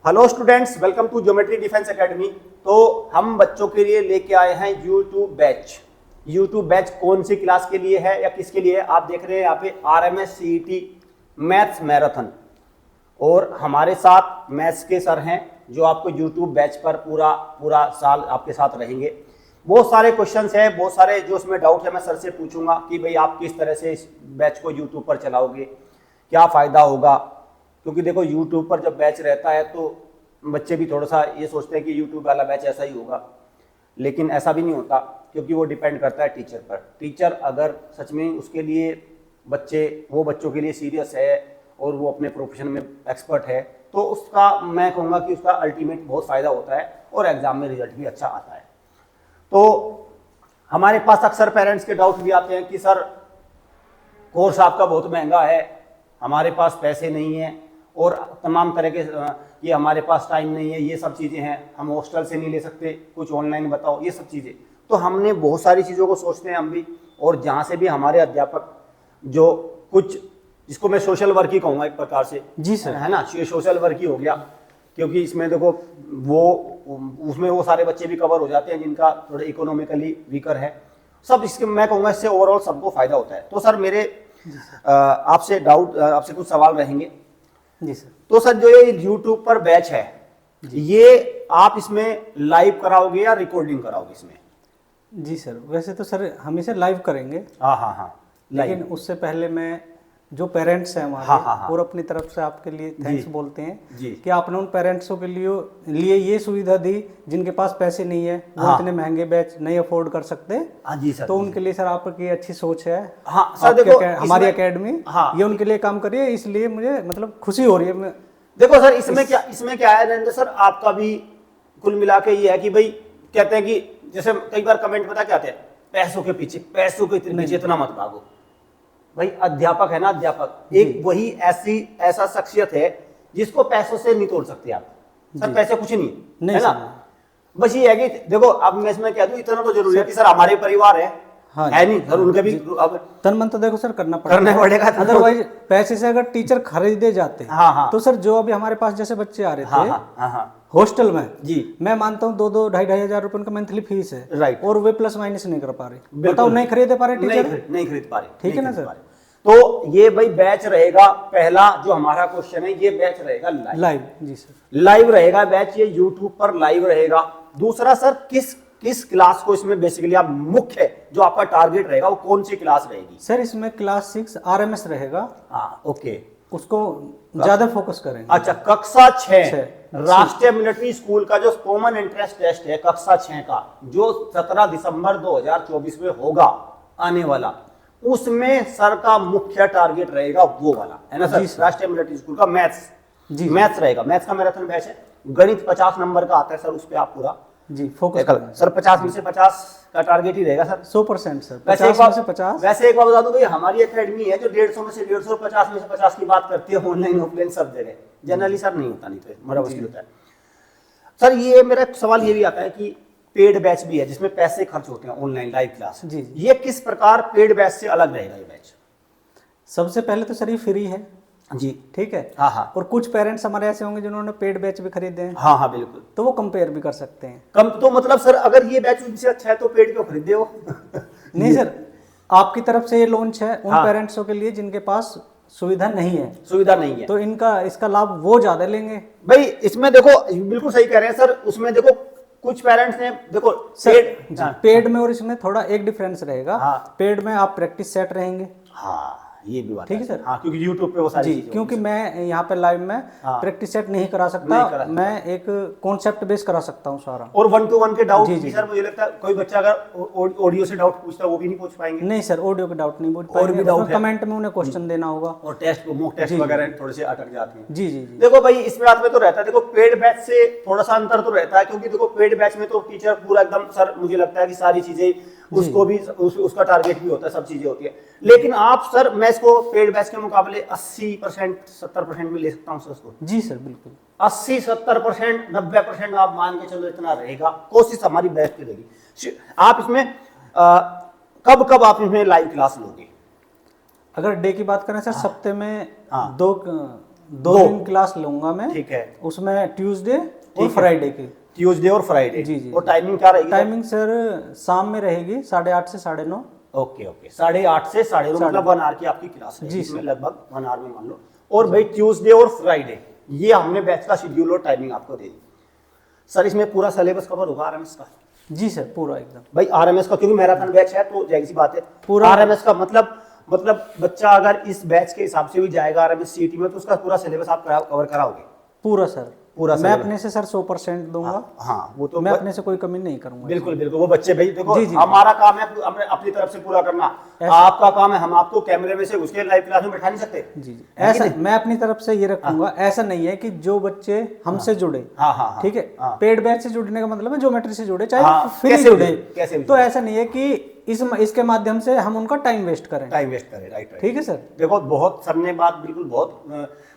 Hello students, welcome to geometry defence academy. तो हम बच्चों के लिए लेके आए हैं यूट्यूब बैच। यूट्यूब बैच कौन सी क्लास के लिए है या किसके लिए है? आप देख रहे हैं यहाँ पे RMS CET मैथ्स मैराथन, और हमारे साथ मैथ्स के सर हैं जो आपको यूट्यूब बैच पर पूरा साल आपके साथ रहेंगे। बहुत सारे क्वेश्चंस हैं, बहुत सारे जो उसमें डाउट है मैं सर से पूछूंगा कि भाई आप किस तरह से इस बैच को यूट्यूब पर चलाओगे, क्या फ़ायदा होगा। क्योंकि देखो यूट्यूब पर जब बैच रहता है तो बच्चे भी थोड़ा सा ये सोचते हैं कि यूट्यूब वाला बैच ऐसा ही होगा, लेकिन ऐसा भी नहीं होता, क्योंकि वो डिपेंड करता है टीचर पर। टीचर अगर सच में उसके लिए बच्चों के लिए सीरियस है और वो अपने प्रोफेशन में एक्सपर्ट है, तो उसका मैं कहूँगा कि उसका अल्टीमेट बहुत फ़ायदा होता है और एग्ज़ाम में रिजल्ट भी अच्छा आता है। तो हमारे पास अक्सर पेरेंट्स के डाउट भी आते हैं कि सर कोर्स आपका बहुत महंगा है, हमारे पास पैसे नहीं हैं, और तमाम तरह के ये हमारे पास टाइम नहीं है, ये सब चीज़ें हैं, हम हॉस्टल से नहीं ले सकते, कुछ ऑनलाइन बताओ, ये सब चीज़ें। तो हमने बहुत सारी चीज़ों को सोचते हैं हम भी, और जहाँ से भी हमारे अध्यापक जो कुछ, जिसको मैं सोशल वर्क ही कहूँगा एक प्रकार से, जी सर, है ना, ये सोशल वर्क ही हो गया, क्योंकि इसमें देखो उसमें वो सारे बच्चे भी कवर हो जाते हैं जिनका थोड़ा इकोनॉमिकली वीकर है। सब इसके मैं कहूँगा इससे ओवरऑल सबको फायदा होता है। तो सर मेरे आपसे कुछ सवाल रहेंगे। जी सर। तो सर जो ये यूट्यूब पर बैच है, ये आप इसमें लाइव कराओगे या रिकॉर्डिंग कराओगे इसमें? जी सर, वैसे तो सर हम इसे लाइव करेंगे। हाँ लेकिन उससे पहले मैं जो पेरेंट्स हैं हमारे, हाँ। और अपनी तरफ से आपके लिए थैंक्स बोलते हैं जी। कि आपने उन पेरेंट्सों के लिए ये सुविधा दी जिनके पास पैसे नहीं है, वो इतने महंगे बैच नहीं अफोर्ड कर सकते। हाँ जी सर। तो उनके लिए सर आपकी अच्छी सोच है। हाँ सर, देखो हमारी एकेडमी हाँ, ये उनके लिए काम करिए, इसलिए मुझे मतलब खुशी हो रही है। देखो सर इसमें क्या है नरेंद्र सर, आपका भी कुल मिला के ये है कि भाई कहते हैं कि जैसे कई बार कमेंट पता क्या आते हैं, पैसों के पीछे इतना मत भागो। भाई अध्यापक है ना, अध्यापक एक वही ऐसा शख्सियत है जिसको पैसों से नहीं तोड़ सकते आप। सर पैसे कुछ नहीं है ना, बस ये है कि देखो अब मैं इसमें कह दूं, इतना तो जरूरी है कि सर हमारे परिवार है, है नहीं सर, उनके भी अब तन मन तो देखो सर करना पड़ेगा। अदरवाइज पैसे से अगर टीचर खरीदे जाते तो सर जो अभी हमारे पास जैसे बच्चे आ रहे थे हॉस्टल में, जी मैं मानता हूँ 2-2, 2,500 रुपए उनका मंथली फीस है, राइट, और वे प्लस माइनस नहीं कर पा रहे, बताओ नहीं खरीदे पा रहे टीचर, नहीं खरीद पा रहे, ठीक है ना सर। तो ये भाई बैच रहेगा, पहला जो हमारा क्वेश्चन है, ये बैच रहेगा लाइव। जी सर, लाइव रहेगा बैच, ये यूट्यूब पर लाइव रहेगा। दूसरा सर किस क्लास को इसमें बेसिकली आप मुख्य जो आपका टारगेट रहेगा वो कौन सी क्लास रहेगी? सर इसमें क्लास 6 RMS रहेगा। हाँ ओके, उसको ज्यादा फोकस करेंगे। अच्छा, कक्षा 6 राष्ट्रीय मिलिट्री स्कूल का जो कॉमन एंट्रेंस टेस्ट है कक्षा 6 का, जो 17 दिसंबर 2024 में होगा आने वाला, उसमें सर का मुख्य टारगेट रहेगा वो वाला, है ना सर? राष्ट्रीय मिलिट्री स्कूल का मैथ्स रहेगा। मैथ्स का मैराथन बैच है। गणित 50 नंबर का आता है सर, उस पर आप पूरा जी फोकस सर 50 में से 50 का टारगेट ही रहेगा सर। 100% सर। वैसे एक बात बता दूं भाई, हमारी एकेडमी है जो 150 में से 150, 50 में से 50 की बात करती है, ऑनलाइन ऑफलाइन सब जगह। जनरली सर नहीं होता, नहीं तो बड़ा मुश्किल होता है सर। ये मेरा सवाल ये भी आता है कि पेड बैच भी है जिसमें पैसे खर्च होते हैं, ऑनलाइन लाइव क्लास, जी ये किस प्रकार पेड बैच से अलग रहेगा ये बैच? सबसे पहले तो सर ये फ्री है जी, ठीक है। हाँ। और कुछ पेरेंट्स हमारे ऐसे होंगे जिन्होंने पेड बैच भी खरीदे हैं। हाँ बिल्कुल, तो वो कंपेयर भी कर सकते हैं। तो मतलब सर अगर ये बैच उनसे अच्छा है तो पेड क्यों खरीदे हो? नहीं सर, आपकी तरफ से ये लॉन्च है उन पेरेंट्सों के लिए जिनके पास सुविधा नहीं है, तो इसका लाभ वो ज्यादा लेंगे। भाई इसमें देखो बिल्कुल सही कह रहे हैं सर। उसमें देखो कुछ पेरेंट्स ने देखो पेड में और इसमें थोड़ा एक डिफरेंस रहेगा। पेड में आप प्रैक्टिस सेट रहेंगे, हाँ ये भी बात ठीक है सर। हाँ, क्योंकि YouTube पे वो सारी चीजें, क्योंकि मैं यहाँ पे लाइव में प्रैक्टिस सेट नहीं करा सकता, मैं एक कॉन्सेप्ट बेस करा सकता हूँ सारा। और 1-to-1 के डाउट भी सर मुझे लगता है कोई बच्चा अगर ऑडियो से डाउट पूछता है वो भी नहीं पूछ पाएंगे। नहीं सर, ऑडियो के डाउट नहीं पूछ पाएंगे, कमेंट में उन्हें क्वेश्चन देना होगा, और मॉक टेस्ट वगैरह थोड़े से अटक जाते हैं। जी। देखो भाई इस बात में तो रहता है, देखो पेड बैच से थोड़ा सा अंतर तो रहता है, क्योंकि देखो पेड बैच में तो टीचर पूरा एकदम सर मुझे लगता है कि सारी चीजें उसको भी उसका टारगेट भी होता है, सब चीजें होती है। लेकिन आप सर मैं इसको पेड बैच के मुकाबले 80% 70% में ले सकता हूँ सर इसको। जी सर बिल्कुल, 80-70% 90% आप मान के चलो इतना रहेगा, कोशिश हमारी बेस्ट रहेगी। आप इसमें कब आप इसमें लाइव क्लास लोगे? अगर डे की बात करें सर, सप्ते में दो दिन क्लास लूंगा मैं। ठीक है। उसमें ट्यूसडे और फ्राइडे की। ट्यूसडे और फ्राइडे। जी जी। और टाइमिंग क्या रहेगी? टाइमिंग सर शाम में रहेगी 8:30 से 9:30। ओके ओके, 8:30 से 9:30, मतलब 1 आवर की आपकी क्लास है। जी इसमें लगभग 1 आवर में मान लो। और भाई ट्यूसडे और फ्राइडे ये हमने बैच का शेड्यूल और टाइमिंग आपको दे दी। सर इसमें पूरा सिलेबस कवर होगा आरएमएस का? जी सर, पूरा एकदम। भाई आरएमएस का, क्योंकि मैराथन बैच है तो जाहिर सी बात है पूरा आरएमएस का मतलब बच्चा अगर इस बैच के हिसाब से भी जाएगा आरएमएस सीईटी में तो उसका पूरा सिलेबस आप कवर कराओगे? पूरा सर, पूरा मैं अपने से सर 100% दूंगा। हाँ वो तो मैं अपने से कोई कमी नहीं करूंगा। बिल्कुल बिल्कुल। वो बच्चे भाई देखो, जी, जी, हमारा काम है अपनी तरफ से पूरा करना, आपका काम है हम आपको कैमरे में से उसके लाइव क्लास में बैठा नहीं सकते। जी जी, ऐसा मैं अपनी तरफ से ये रखूंगा। ऐसा नहीं है कि जो बच्चे हमसे जुड़े, ठीक है, पेड बैच से जुड़ने का मतलब है ज्योमेट्री से जुड़े, चाहे फ्री जुड़े, तो ऐसा नहीं है कि इसके माध्यम से हम उनका टाइम वेस्ट करें। राइट। ठीक है सर। देखो बहुत सर ने बात बिल्कुल बहुत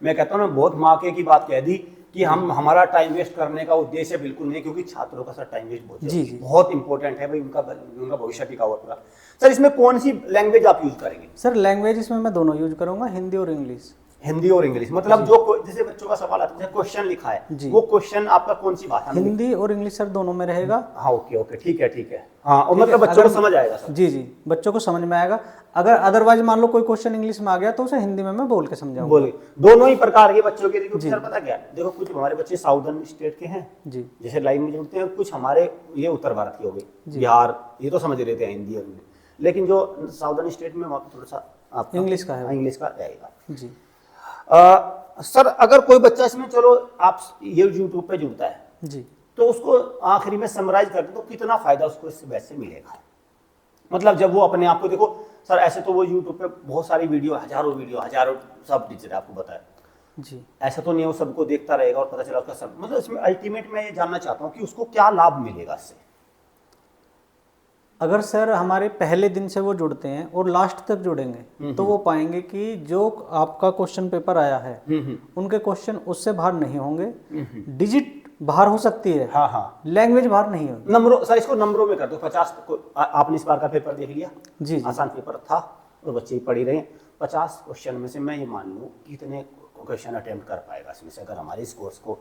मैं कहता हूँ ना बहुत माके की बात कह दी कि हम हमारा टाइम वेस्ट करने का उद्देश्य बिल्कुल नहीं, क्योंकि छात्रों का सर टाइम वेस्ट बहुत इंपॉर्टेंट है भाई, उनका भविष्य टिका हुआ पूरा। सर इसमें कौन सी लैंग्वेज आप यूज करेंगे? सर लैंग्वेज इसमें मैं दोनों यूज करूंगा, हिंदी और इंग्लिश। हिंदी और इंग्लिश, मतलब जो जैसे बच्चों का सवाल आता है, क्वेश्चन लिखा है, वो क्वेश्चन आपका कौन सी भाषा में? हिंदी और इंग्लिश सर दोनों में रहेगा। हाँ ओके ठीक है। हाँ, और मतलब बच्चों को समझ आएगा सर? जी जी, बच्चों को समझ में आएगा। अगर अदरवाइज मान लो कोई क्वेश्चन इंग्लिश में आ गया तो उसे हिंदी में मैं बोल के समझाऊंगा। बोले दोनों ही प्रकार के बच्चों के लिए, क्योंकि सर पता क्या, देखो कुछ हमारे बच्चे साउदर्न स्टेट के हैं जी, जैसे लाइन में जुड़ते हैं, कुछ हमारे ये उत्तर भारत के हो गए, बिहार, ये तो समझ लेते हैं हिंदी और इंग्लिश, लेकिन जो साउदर्न स्टेट में वहाँ थोड़ा सा आप इंग्लिश का है, इंग्लिश का रहेगा जी। सर अगर कोई बच्चा इसमें चलो आप ये यूट्यूब पे जुड़ता है जी, तो उसको आखिरी में समराइज कर दे तो कितना फायदा उसको इस बैच से मिलेगा? मतलब जब वो अपने आप को देखो सर, ऐसे तो वो यूट्यूब पे बहुत सारी वीडियो हजारों सब टीचर आपको बताए जी, ऐसा तो नहीं है वो सबको देखता रहेगा और पता चला उसका सब, मतलब इसमें अल्टीमेट मैं ये जानना चाहता हूँ कि उसको क्या लाभ मिलेगा इससे? अगर सर हमारे पहले दिन से वो जुड़ते हैं और लास्ट तक जुड़ेंगे तो वो पाएंगे कि जो आपका क्वेश्चन पेपर आया है उनके क्वेश्चन उससे बाहर नहीं होंगे। डिजिट बाहर हो सकती है, हाँ, लैंग्वेज बाहर नहीं होगी। नंबरों सर इसको नंबरों में कर दो। 50 आपने इस बार का पेपर देख लिया जी, आसान पेपर था और बच्चे पढ़ ही रहे हैं। 50 क्वेश्चन में से मैं ये मान लूँ कितने क्वेश्चन अटेम्प्ट कर पाएगा इसमें से, अगर हमारे इस कोर्स को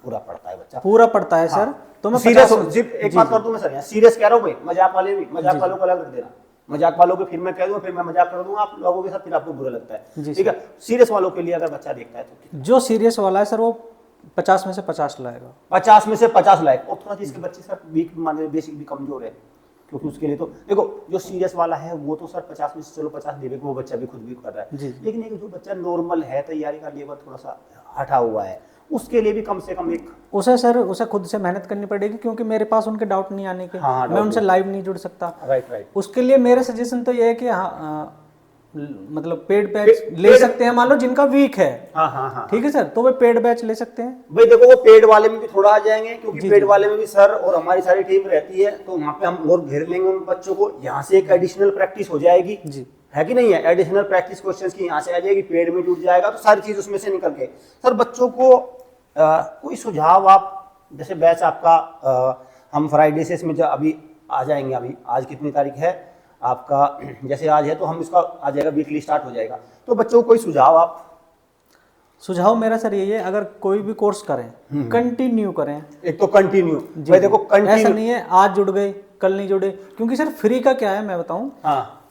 पूरा पढ़ता है बच्चा? पूरा पढ़ता है सर। तो मैं सीरियस एक बात कर दूं मैं सर, यहाँ सीरियस कह रहा हूँ भाई, मजाक वाले भी, मजाक वालों को अलग रख देना, मजाक वालों को फिर मैं कह दूँ, फिर मैं मजाक कर दूंगा आप लोगों के साथ, फिर आपको बुरा लगता है, ठीक है? सीरियस वालों के लिए अगर बच्चा देखता है तो जो सीरियस वाला है सर वो 50 में से 50 लाएगा। 50 में से 50 लाएगा। और थोड़ा जिसके बच्चे सर वीक माने बेसिक भी कमजोर है, क्योंकि उसके लिए तो देखो जो सीरियस वाला है वो तो सर 50 में से चलो 50 देवे वो बच्चा भी खुद भी कर रहा है, लेकिन एक जो बच्चा नॉर्मल है, तैयारी का लेवल थोड़ा सा हटा हुआ है, उसके लिए भी कम से कम एक उसे खुद से मेहनत करनी पड़ेगी, क्योंकि मेरे पास उनके डाउट नहीं आने के, हाँ, मैं उनसे लाइव नहीं जुड़ सकता। राइट। उसके लिए मेरा सजेशन तो ये है कि मतलब पेड बैच ले सकते हैं, मान लो जिनका वीक है, हाँ, ठीक है सर, तो वे पेड बैच ले सकते हैं। भाई देखो वो पेड वाले में भी थोड़ा आ जाएंगे, क्योंकि पेड वाले में भी सर और हमारी सारी टीम रहती है, तो वहाँ पे हम और घेर लेंगे उन बच्चों को, यहाँ से एक एडिशनल प्रैक्टिस हो जाएगी जी, है कि नहीं है? एडिशनल प्रैक्टिस क्वेश्चंस की यहाँ से आ जाएगी, पेड में जुड़ जाएगा, तो सारी चीज उसमें से निकल के सर बच्चों को कोई सुझाव आप, जैसे बैच आपका हम फ्राइडे से इसमें अभी आ जाएंगे, अभी आज कितनी तारीख है आपका, जैसे आज है तो हम इसका आ जाएगा, वीकली स्टार्ट हो जाएगा, तो बच्चों को कोई सुझाव आप? सुझाव मेरा सर यही है, अगर कोई भी कोर्स करें कंटिन्यू करें। एक तो कंटिन्यू, देखो कंटिन्यू, ऐसा नहीं है आज जुड़ गए कल नहीं जुड़े, क्योंकि सर फ्री का क्या है मैं बताऊं,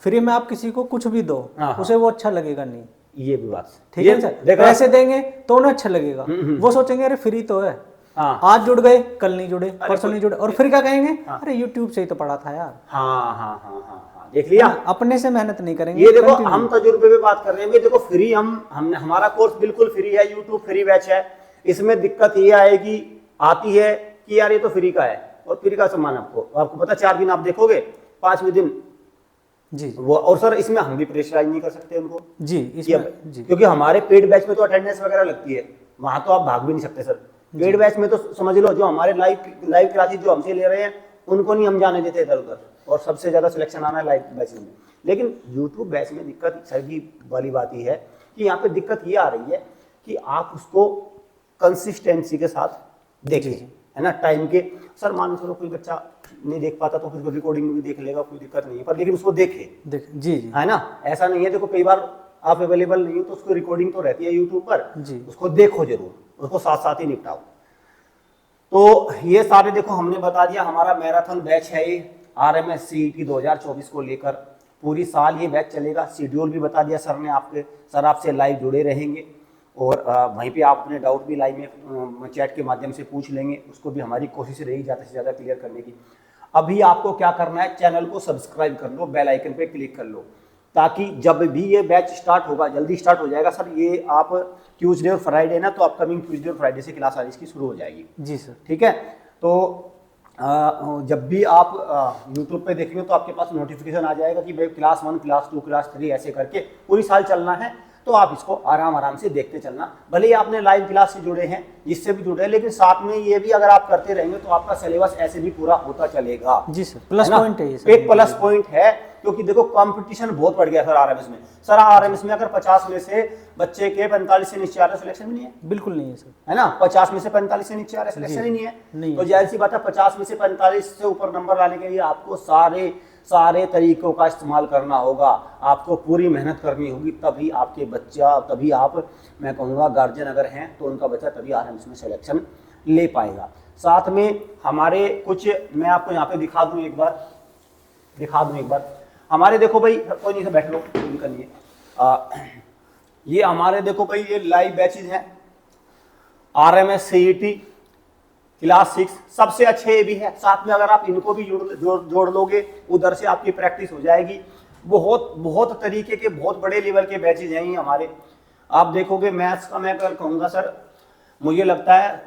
फ्री में आप किसी को कुछ भी दो उसे वो अच्छा लगेगा नहीं, ये भी बात ठीक है सर। पैसे देंगे तो उन्हें अच्छा लगेगा, वो सोचेंगे अरे फ्री तो है, आज जुड़ गए कल नहीं जुड़े, परसों नहीं जुड़े, और फ्री का कहेंगे अरे यूट्यूब से ही तो पढ़ा था यार। हाँ, देख लिया, अपने से मेहनत नहीं करेंगे। ये देखो हम तजुर्बे पे बात कर रहे हैं, देखो फ्री हमने हमारा कोर्स बिल्कुल फ्री है, यूट्यूब फ्री बैच है। इसमें दिक्कत ये आती है कि यार ये तो फ्री का है, और फ्री का सामान आपको पता 4 दिन आप देखोगे, 5वें दिन जी वो, और सर इसमें हम भी प्रेशराइज नहीं कर सकते उनको जी, जी, क्योंकि हमारे पेड बैच में तो अटेंडेंस वगैरह लगती है, वहां तो आप भाग भी नहीं सकते सर। पेड बैच में तो समझ लो जो हमारे लाइव क्लासेस जो हमसे ले रहे हैं उनको नहीं हम जाने देते इधर उधर, और सबसे ज्यादा सिलेक्शन आना है लाइव बैच में। लेकिन यूट्यूब बैच में दिक्कत सही वाली बात ही है कि यहाँ पे दिक्कत ये आ रही है कि आप उसको कंसिस्टेंसी के साथ देखें, है ना, टाइम के। सर मान चलो कोई बच्चा नहीं देख पाता तो फिर रिकॉर्डिंग में भी देख लेगा, कोई दिक्कत नहीं है, पर लेकिन उसको देखे जी, है ना, ऐसा नहीं है। देखो कई बार आप अवेलेबल नहीं हो तो उसको रिकॉर्डिंग तो रहती है यूट्यूब पर जी, उसको देखो जरूर, उसको साथ साथ ही निपटाओ। तो ये सारे देखो हमने बता दिया, हमारा मैराथन बैच है ये RMS CET 2024 को लेकर, पूरी साल ये बैच चलेगा। शेड्यूल भी बता दिया सर ने, आपके सर आपसे लाइव जुड़े रहेंगे और वहीं पे आप अपने डाउट भी लाइव में चैट के माध्यम से पूछ लेंगे, उसको भी हमारी कोशिश रहेगी ज़्यादा से ज़्यादा क्लियर करने की। अभी आपको क्या करना है, चैनल को सब्सक्राइब कर लो, बेल आइकन पे क्लिक कर लो, ताकि जब भी ये बैच स्टार्ट होगा, जल्दी स्टार्ट हो जाएगा सर, ये आप ट्यूसडे और फ्राइडे ना, तो अपकमिंग ट्यूसडे और फ्राइडे से क्लास आज इसकी शुरू हो जाएगी। जी सर, ठीक है। तो जब भी आप यूट्यूब पे देखेंगे तो आपके पास नोटिफिकेशन आ जाएगा कि भाई क्लास 1, क्लास 2, क्लास 3 ऐसे करके पूरी साल चलना है। तो आप इसको आराम आराम से देखते चलना, भले ही आपने लाइव क्लास से जुड़े हैं, जिससे भी जुड़े हैं, लेकिन साथ में ये भी अगर आप करते रहेंगे तो आपका सिलेबस ऐसे भी पूरा होता चलेगा। जी सर, प्लस पॉइंट है ये सर, एक प्लस पॉइंट है, क्योंकि देखो कंपटीशन बहुत बढ़ गया सर RMS में। सर RMS में अगर 50 में से बच्चे के 45 से नीचे आ रहे, सिलेक्शन भी नहीं है, बिल्कुल नहीं है सर, है ना। 50 में से 45 से नीचे आ रहे, सिलेक्शन ही नहीं है। तो जाहिर सी बात है 50 में से 45 से ऊपर नंबर लाने के लिए आपको सारे तरीकों का इस्तेमाल करना होगा, आपको पूरी मेहनत करनी होगी, तभी आपके बच्चा, तभी आप, मैं कहूँगा गार्जियन अगर हैं तो उनका बच्चा तभी RMS में सिलेक्शन ले पाएगा। साथ में हमारे कुछ, मैं आपको यहाँ पे दिखा दूँ एक बार, हमारे देखो भाई, कोई नहीं, बैठ लो, कोई दिक्कत नहीं है। ये हमारे देखो भाई, ये लाइव बैचेज हैं RMS CET क्लास 6, सबसे अच्छे ये भी है। साथ में अगर आप इनको भी जोड़ लोगे, उधर से आपकी प्रैक्टिस हो जाएगी। बहुत तरीके के, बहुत बड़े लेवल के बैचेज हैं ये हमारे। आप देखोगे मैथ्स का, मैं कहूँगा सर, मुझे लगता है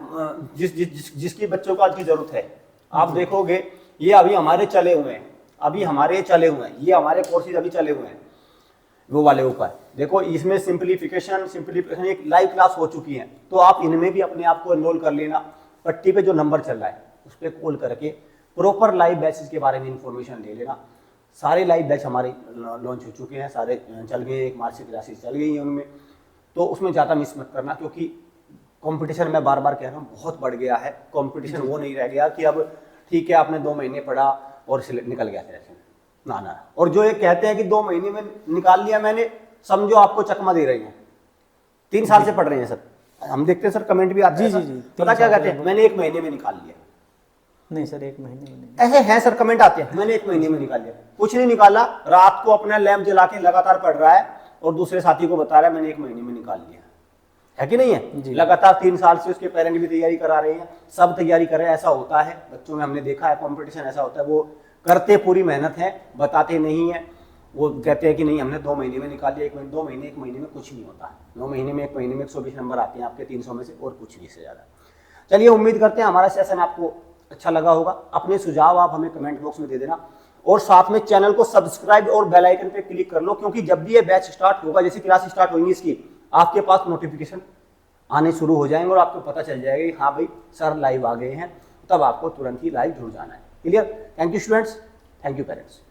जिसकी बच्चों को आज की जरूरत है, आप देखोगे ये अभी हमारे चले हुए हैं, ये हमारे कोर्सेज अभी चले हुए हैं वो वाले ऊपर। देखो इसमें सिंप्लीफिकेशन एक लाइव क्लास हो चुकी है, तो आप इनमें भी अपने आप को एनरोल कर लेना। पट्टी पे जो नंबर चल रहा है उस पर कॉल करके प्रॉपर लाइव बैचेस के बारे में इंफॉर्मेशन ले लेना। सारे लाइव बैच हमारे लॉन्च हो चुके हैं, सारे चल गए, 1 मार्च से क्लासेस चल गई हैं उनमें, तो उसमें ज़्यादा मिस मत करना, क्योंकि कंपटीशन मैं बार बार कह रहा हूँ बहुत बढ़ गया है। कंपटीशन वो नहीं रह गया कि अब ठीक है आपने 2 महीने पढ़ा और निकल गया सिलेक्शन, ना। और जो ये कहते हैं कि 2 महीने में निकाल लिया मैंने, समझो आपको चकमा दे रही हैं, 3 साल से पढ़ रहे हैं सर, हम देखते हैं सर, कमेंट भी आते हैं। जी, पता क्या कहते हैं, मैंने 1 महीने में निकाल लिया। नहीं सर, 1 महीने में नहीं, ऐसे हैं सर, कमेंट आते हैं, मैंने 1 महीने में निकाल लिया। कुछ नहीं निकाला, रात को अपना लैंप जला के लगातार पढ़ रहा है और दूसरे साथी को बता रहा है मैंने 1 महीने में निकाल लिया, है कि नहीं है। लगातार 3 साल से उसके पेरेंट भी तैयारी करा रहे हैं, सब तैयारी कर रहे हैं। ऐसा होता है बच्चों में, हमने देखा है कंपटीशन ऐसा होता है, वो करते पूरी मेहनत है, बताते नहीं है। वो कहते हैं कि नहीं हमने 2 महीने में निकाल लिया, 1 महीने, 1 महीने में कुछ नहीं होता। 2 महीने में, 1 महीने में 120 नंबर आते हैं आपके 300 में से, और कुछ नहीं से ज़्यादा। चलिए, उम्मीद करते हैं हमारा सेशन आपको अच्छा लगा होगा। अपने सुझाव आप हमें कमेंट बॉक्स में दे देना, और साथ में चैनल को सब्सक्राइब और बेल आइकन पे क्लिक कर लो, क्योंकि जब भी ये बैच स्टार्ट होगा, जैसे क्लास स्टार्ट होंगी इसकी, आपके पास नोटिफिकेशन आने शुरू हो जाएंगे और आपको पता चल जाएगा कि हाँ भाई सर लाइव आ गए हैं, तब आपको तुरंत ही लाइव जुड़ जाना है। Clear? Thank you students, thank you parents.